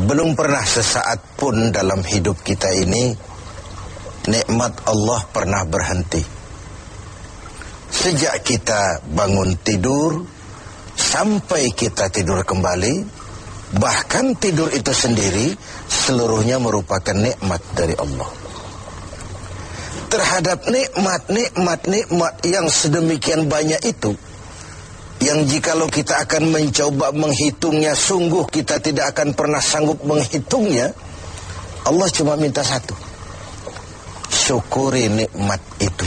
belum pernah sesaat pun dalam hidup kita ini nikmat Allah pernah berhenti. Sejak kita bangun tidur sampai kita tidur kembali, bahkan tidur itu sendiri seluruhnya merupakan nikmat dari Allah. Terhadap nikmat yang sedemikian banyak itu, yang jikalau kita akan mencoba menghitungnya, sungguh kita tidak akan pernah sanggup menghitungnya. Allah cuma minta satu: syukuri nikmat itu.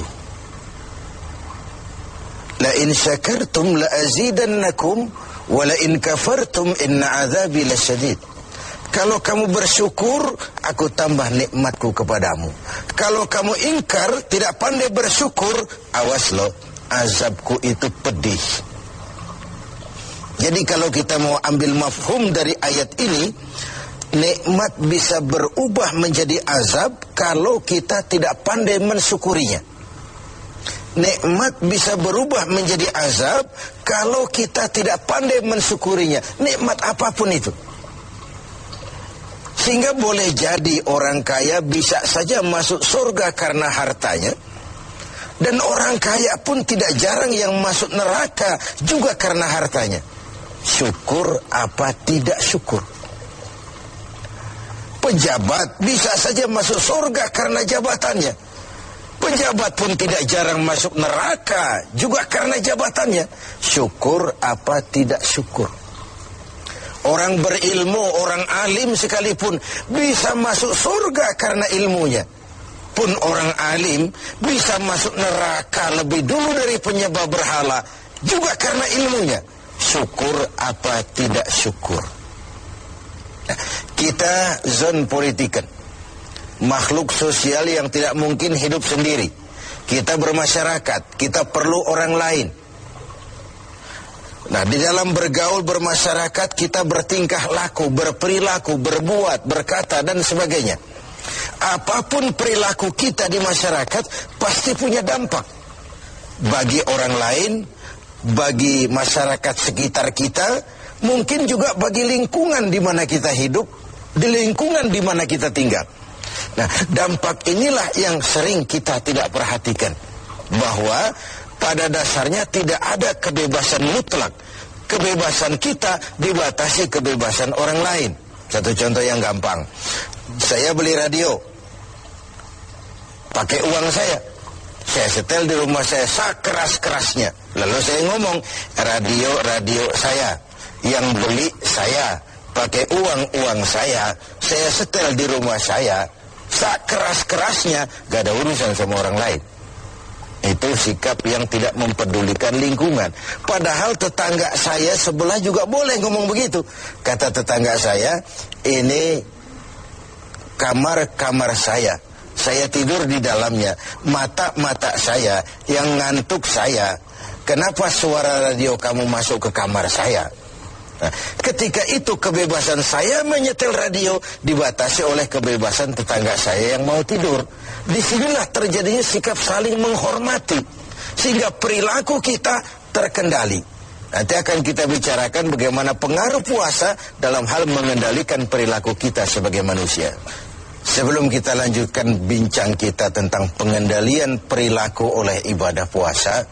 La in syakartum la azidannakum wa la in kafartum inna azabi lasyadid. Kalau kamu bersyukur, aku tambah nikmatku kepadamu. Kalau kamu ingkar, tidak pandai bersyukur, awas loh, azabku itu pedih. Jadi kalau kita mau ambil mafhum dari ayat ini, nikmat bisa berubah menjadi azab kalau kita tidak pandai mensyukurinya. Nikmat bisa berubah menjadi azab kalau kita tidak pandai mensyukurinya. Nikmat apapun itu. Sehingga boleh jadi orang kaya bisa saja masuk surga karena hartanya, dan orang kaya pun tidak jarang yang masuk neraka juga karena hartanya. Syukur apa tidak syukur? Pejabat bisa saja masuk surga karena jabatannya. Pejabat pun tidak jarang masuk neraka juga karena jabatannya. Syukur apa tidak syukur? Orang berilmu, orang alim sekalipun bisa masuk surga karena ilmunya. Pun orang alim bisa masuk neraka lebih dulu dari penyembah berhala juga karena ilmunya. Syukur apa tidak syukur? Nah, kita zon politikan, makhluk sosial yang tidak mungkin hidup sendiri. Kita bermasyarakat, kita perlu orang lain. Nah, di dalam bergaul bermasyarakat kita bertingkah laku, berperilaku, berbuat, berkata dan sebagainya. Apapun perilaku kita di masyarakat pasti punya dampak bagi orang lain, bagi masyarakat sekitar kita, mungkin juga bagi lingkungan di mana kita hidup, di lingkungan di mana kita tinggal. Nah, dampak inilah yang sering kita tidak perhatikan, bahwa pada dasarnya tidak ada kebebasan mutlak. Kebebasan kita dibatasi kebebasan orang lain. Satu contoh yang gampang. Saya beli radio pakai uang saya. Saya setel di rumah saya sekeras-kerasnya. Lalu saya ngomong, radio saya, yang beli saya, pakai uang saya setel di rumah saya, sekeras-kerasnya, gak ada urusan sama orang lain. Itu sikap yang tidak mempedulikan lingkungan. Padahal tetangga saya sebelah juga boleh ngomong begitu. Kata tetangga saya, ini kamar saya. Saya tidur di dalamnya. Mata saya yang ngantuk saya. Kenapa suara radio kamu masuk ke kamar saya? Nah, ketika itu kebebasan saya menyetel radio dibatasi oleh kebebasan tetangga saya yang mau tidur. Disinilah terjadinya sikap saling menghormati, sehingga perilaku kita terkendali. Nanti akan kita bicarakan bagaimana pengaruh puasa dalam hal mengendalikan perilaku kita sebagai manusia. Sebelum kita lanjutkan bincang kita tentang pengendalian perilaku oleh ibadah puasa,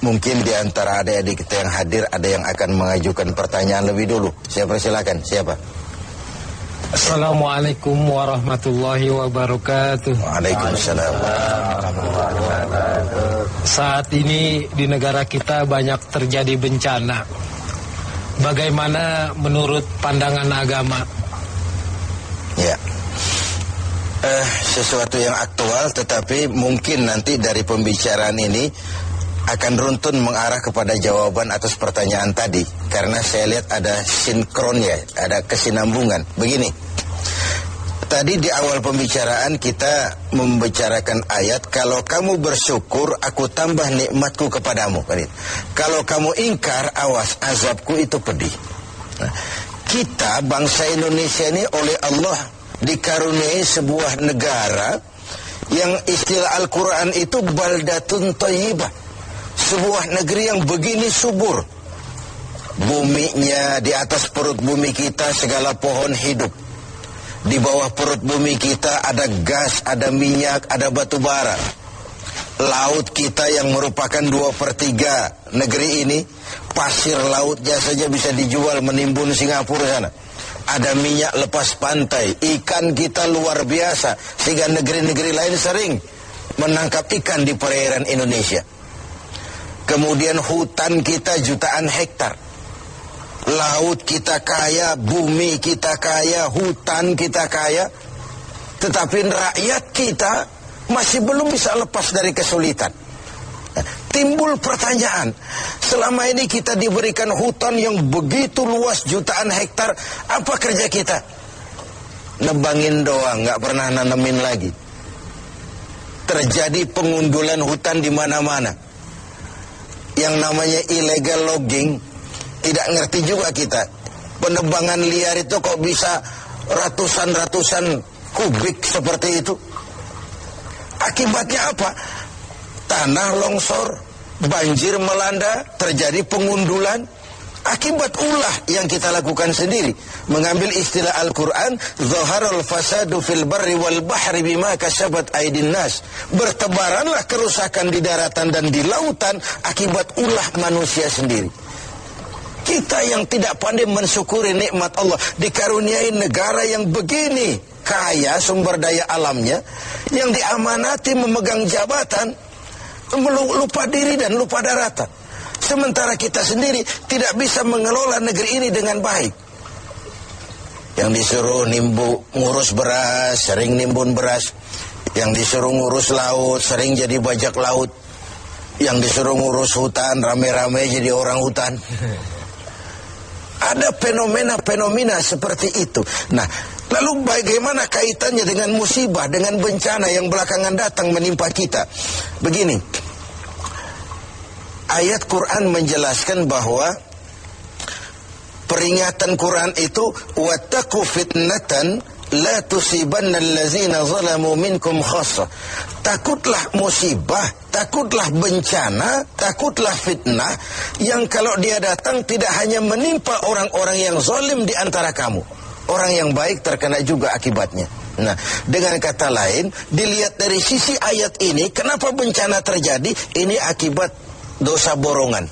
mungkin di antara adik-adik kita yang hadir ada yang akan mengajukan pertanyaan lebih dulu. Saya persilakan. Siapa? Assalamualaikum warahmatullahi wabarakatuh. Waalaikumsalam. Saat ini di negara kita banyak terjadi bencana. Bagaimana menurut pandangan agama? Ya, sesuatu yang aktual, tetapi mungkin nanti dari pembicaraan ini akan runtun mengarah kepada jawaban atas pertanyaan tadi, karena saya lihat ada sinkronnya, ada kesinambungan. Begini, tadi di awal pembicaraan kita membicarakan ayat, kalau kamu bersyukur aku tambah nikmatku kepadamu. Kalau kamu ingkar, awas, azabku itu pedih. Nah, kita bangsa Indonesia ini oleh Allah dikaruniai sebuah negara yang istilah Al-Quran itu baldatun thayyibah. Sebuah negeri yang begini subur. Buminya, di atas perut bumi kita segala pohon hidup. Di bawah perut bumi kita ada gas, ada minyak, ada batu bara. Laut kita yang merupakan 2/3 negeri ini, pasir lautnya saja bisa dijual menimbun Singapura sana. Ada minyak lepas pantai, ikan kita luar biasa, sehingga negeri-negeri lain sering menangkap ikan di perairan Indonesia. Kemudian hutan kita jutaan hektar. Laut kita kaya, bumi kita kaya, hutan kita kaya. Tetapi rakyat kita masih belum bisa lepas dari kesulitan. Timbul pertanyaan, selama ini kita diberikan hutan yang begitu luas jutaan hektar, apa kerja kita? Nebangin doang, nggak pernah nanemin lagi. Terjadi pengundulan hutan di mana-mana. Yang namanya illegal logging, tidak ngerti juga kita. Penebangan liar itu kok bisa ratusan kubik seperti itu. Akibatnya apa? Tanah longsor, banjir melanda, terjadi pengundulan. Akibat ulah yang kita lakukan sendiri. Mengambil istilah Al-Quran, Zaharul fasadu fil barri wal bahri bima kasabat aydin nas. Bertebaranlah kerusakan di daratan dan di lautan akibat ulah manusia sendiri. Kita yang tidak pandai mensyukuri nikmat Allah, dikaruniai negara yang begini kaya sumber daya alamnya, yang diamanati memegang jabatan, lupa diri dan lupa daratan. Sementara kita sendiri tidak bisa mengelola negeri ini dengan baik. Yang disuruh ngurus beras, sering nimbun beras. Yang disuruh ngurus laut, sering jadi bajak laut. Yang disuruh ngurus hutan, rame-rame jadi orang hutan. Ada fenomena-fenomena seperti itu. Nah, lalu bagaimana kaitannya dengan musibah, dengan bencana yang belakangan datang menimpa kita? Begini, ayat Quran menjelaskan bahwa peringatan Quran itu wattaqu fitnatan la tusibanna allazina zalamu minkum khassah. Takutlah musibah, takutlah bencana, takutlah fitnah yang kalau dia datang tidak hanya menimpa orang-orang yang zalim di antara kamu. Orang yang baik terkena juga akibatnya. Nah, dengan kata lain, dilihat dari sisi ayat ini, kenapa bencana terjadi? Ini akibat dosa borongan.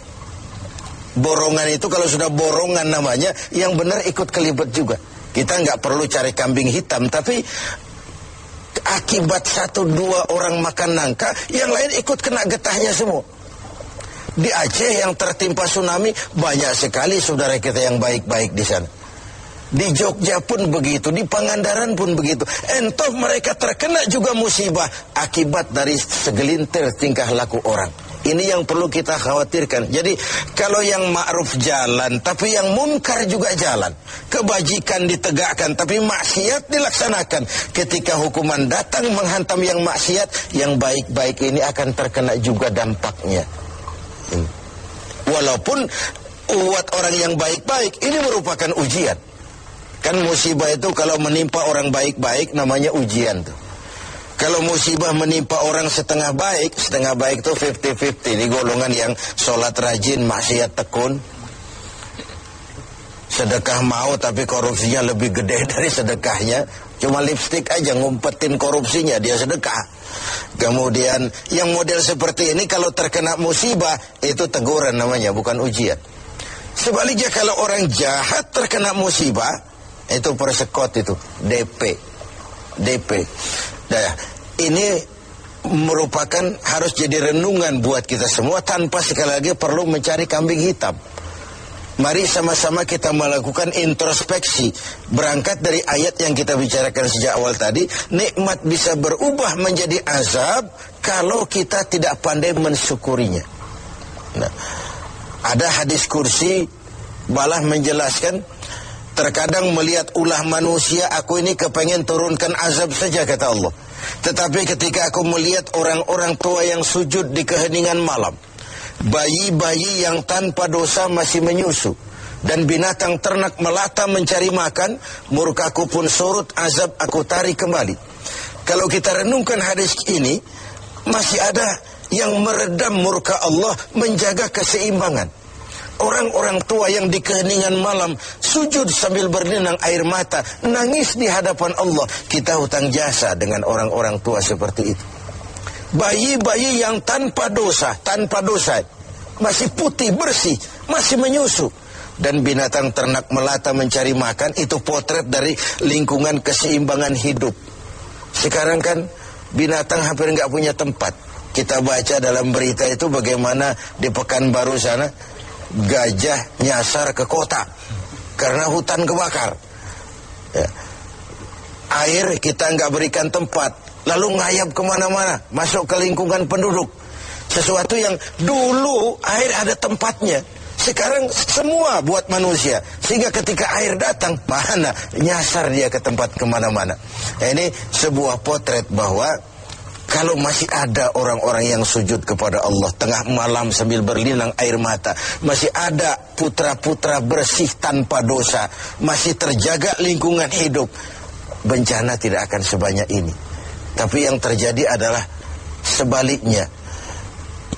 Borongan itu kalau sudah borongan namanya, yang benar ikut kelibet juga. Kita nggak perlu cari kambing hitam, tapi akibat 1-2 orang makan nangka, yang lain ikut kena getahnya semua. Di Aceh yang tertimpa tsunami, banyak sekali saudara kita yang baik-baik di sana. Di Jogja pun begitu, di Pangandaran pun begitu. Entah mereka terkena juga musibah akibat dari segelintir tingkah laku orang. Ini yang perlu kita khawatirkan. Jadi kalau yang ma'ruf jalan, tapi yang munkar juga jalan. Kebajikan ditegakkan, tapi maksiat dilaksanakan. Ketika hukuman datang menghantam yang maksiat, yang baik-baik ini akan terkena juga dampaknya. Walaupun buat orang yang baik-baik, ini merupakan ujian. Kan musibah itu kalau menimpa orang baik-baik namanya ujian tuh. Kalau musibah menimpa orang setengah baik itu 50-50. Di golongan yang sholat rajin, maksiat tekun. Sedekah mau tapi korupsinya lebih gede dari sedekahnya. Cuma lipstik aja ngumpetin korupsinya, dia sedekah. Kemudian yang model seperti ini kalau terkena musibah, itu teguran namanya, bukan ujian. Sebaliknya kalau orang jahat terkena musibah, itu persekot itu, DP. Nah, ini merupakan harus jadi renungan buat kita semua tanpa sekali lagi perlu mencari kambing hitam. Mari sama-sama kita melakukan introspeksi. Berangkat dari ayat yang kita bicarakan sejak awal tadi, nikmat bisa berubah menjadi azab kalau kita tidak pandai mensyukurinya. Nah, ada hadis kursi malah menjelaskan, terkadang melihat ulah manusia, aku ini kepengen turunkan azab saja, kata Allah. Tetapi ketika aku melihat orang-orang tua yang sujud di keheningan malam, bayi-bayi yang tanpa dosa masih menyusu, dan binatang ternak melata mencari makan, murkaku pun surut, azab aku tarik kembali. Kalau kita renungkan hadis ini, masih ada yang meredam murka Allah, menjaga keseimbangan. orang-orang tua yang di keheningan malam sujud sambil berlinang air mata, nangis di hadapan Allah. Kita hutang jasa dengan orang-orang tua seperti itu. Bayi-bayi yang tanpa dosa, masih putih, bersih, masih menyusu. Dan binatang ternak melata mencari makan, itu potret dari lingkungan keseimbangan hidup. Sekarang kan binatang hampir nggak punya tempat. Kita baca dalam berita itu bagaimana di Pekanbaru sana gajah nyasar ke kota karena hutan kebakar. Ya. Air kita nggak berikan tempat, lalu ngayap kemana-mana, masuk ke lingkungan penduduk. Sesuatu yang dulu air ada tempatnya, sekarang semua buat manusia. Sehingga ketika air datang, mana nyasar dia ke tempat kemana-mana. Nah, ini sebuah potret bahwa kalau masih ada orang-orang yang sujud kepada Allah tengah malam sambil berlinang air mata, masih ada putra-putra bersih tanpa dosa, masih terjaga lingkungan hidup, bencana tidak akan sebanyak ini. Tapi yang terjadi adalah sebaliknya.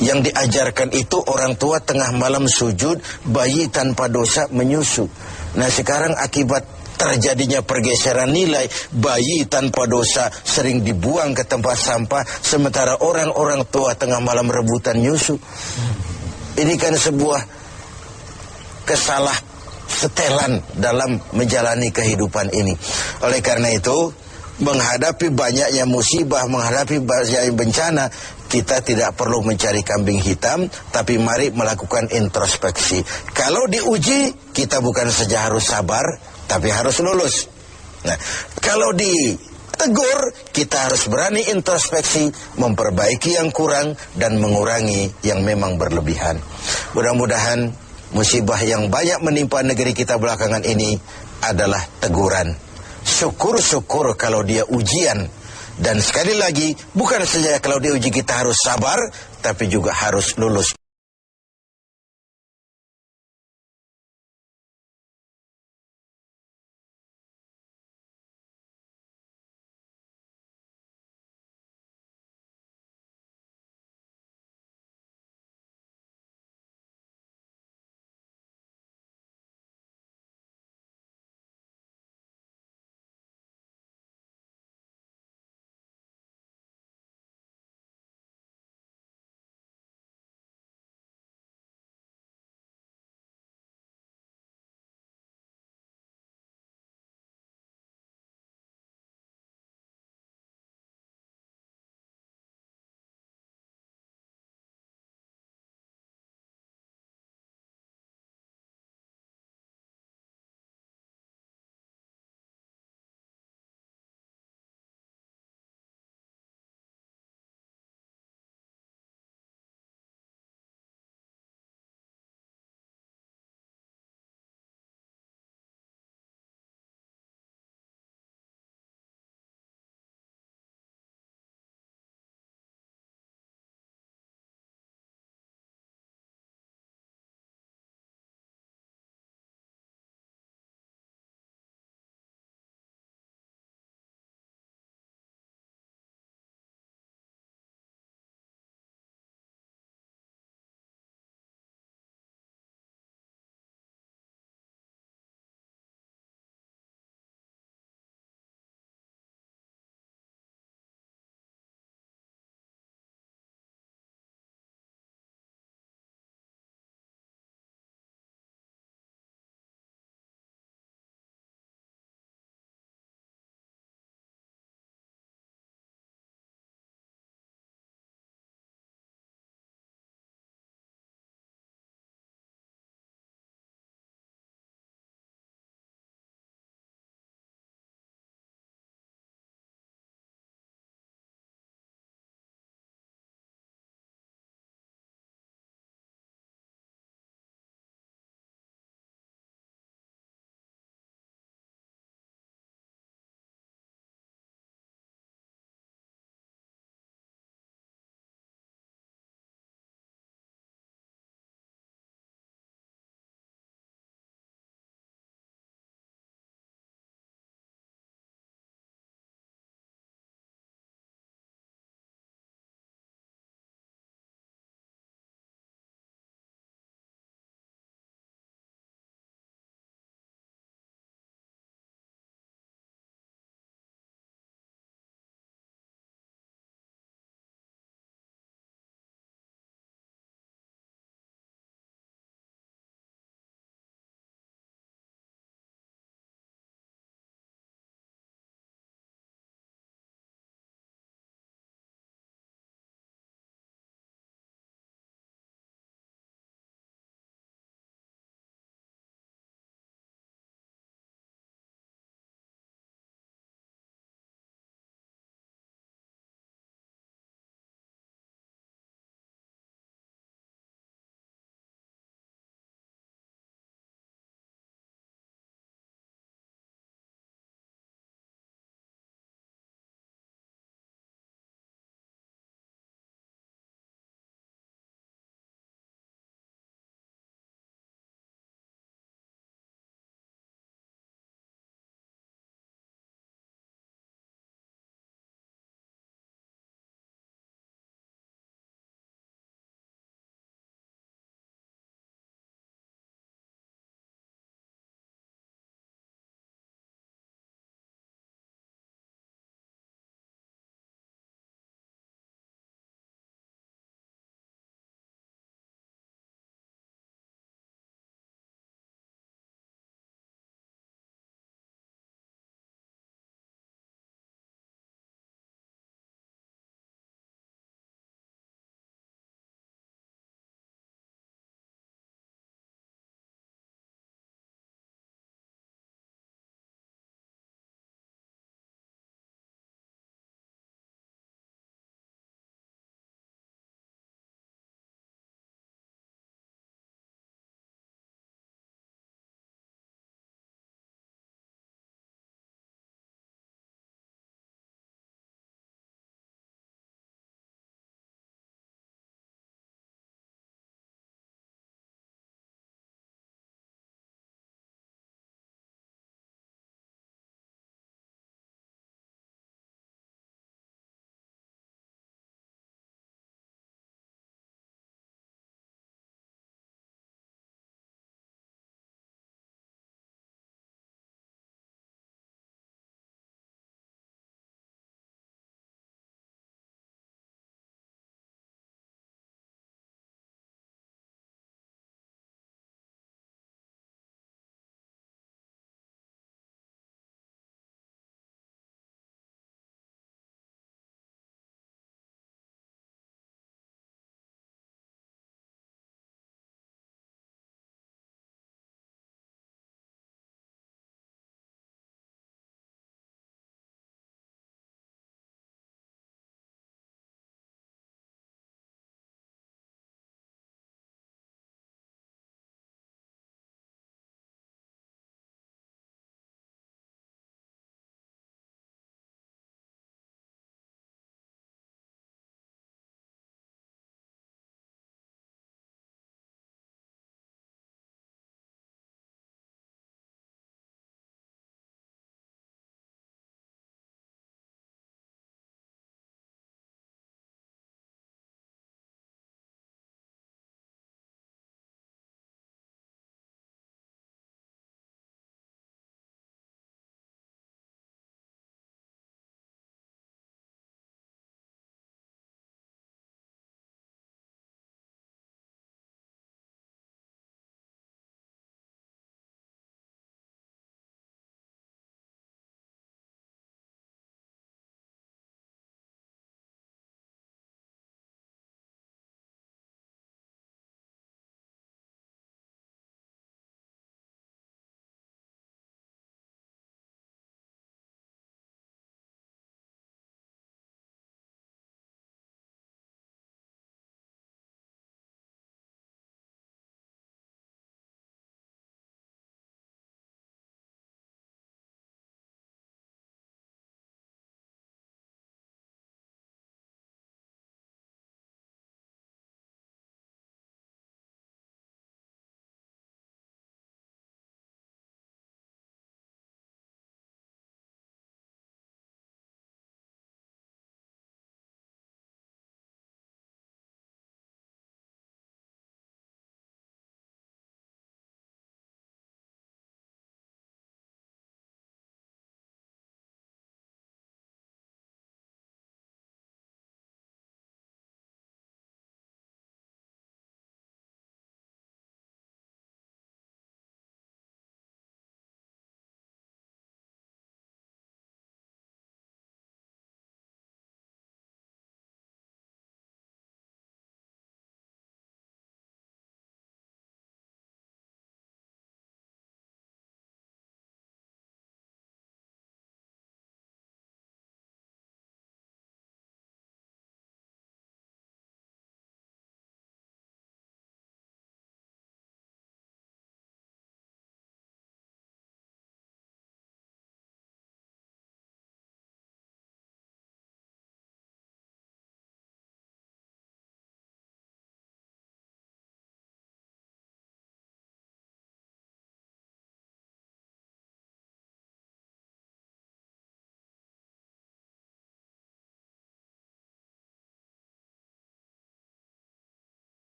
Yang diajarkan itu orang tua tengah malam sujud, bayi tanpa dosa menyusu. Nah sekarang akibat terjadinya pergeseran nilai, bayi tanpa dosa sering dibuang ke tempat sampah, sementara orang-orang tua tengah malam rebutan nyusu. Ini kan sebuah kesalah setelan dalam menjalani kehidupan ini. Oleh karena itu, menghadapi banyaknya musibah, menghadapi banyaknya bencana, kita tidak perlu mencari kambing hitam, tapi mari melakukan introspeksi. Kalau diuji, kita bukan saja harus sabar, tapi harus lulus. Nah, kalau ditegur, kita harus berani introspeksi, memperbaiki yang kurang, dan mengurangi yang memang berlebihan. Mudah-mudahan musibah yang banyak menimpa negeri kita belakangan ini adalah teguran. Syukur-syukur kalau dia ujian. Dan sekali lagi, bukan saja kalau diuji kita harus sabar, tapi juga harus lulus.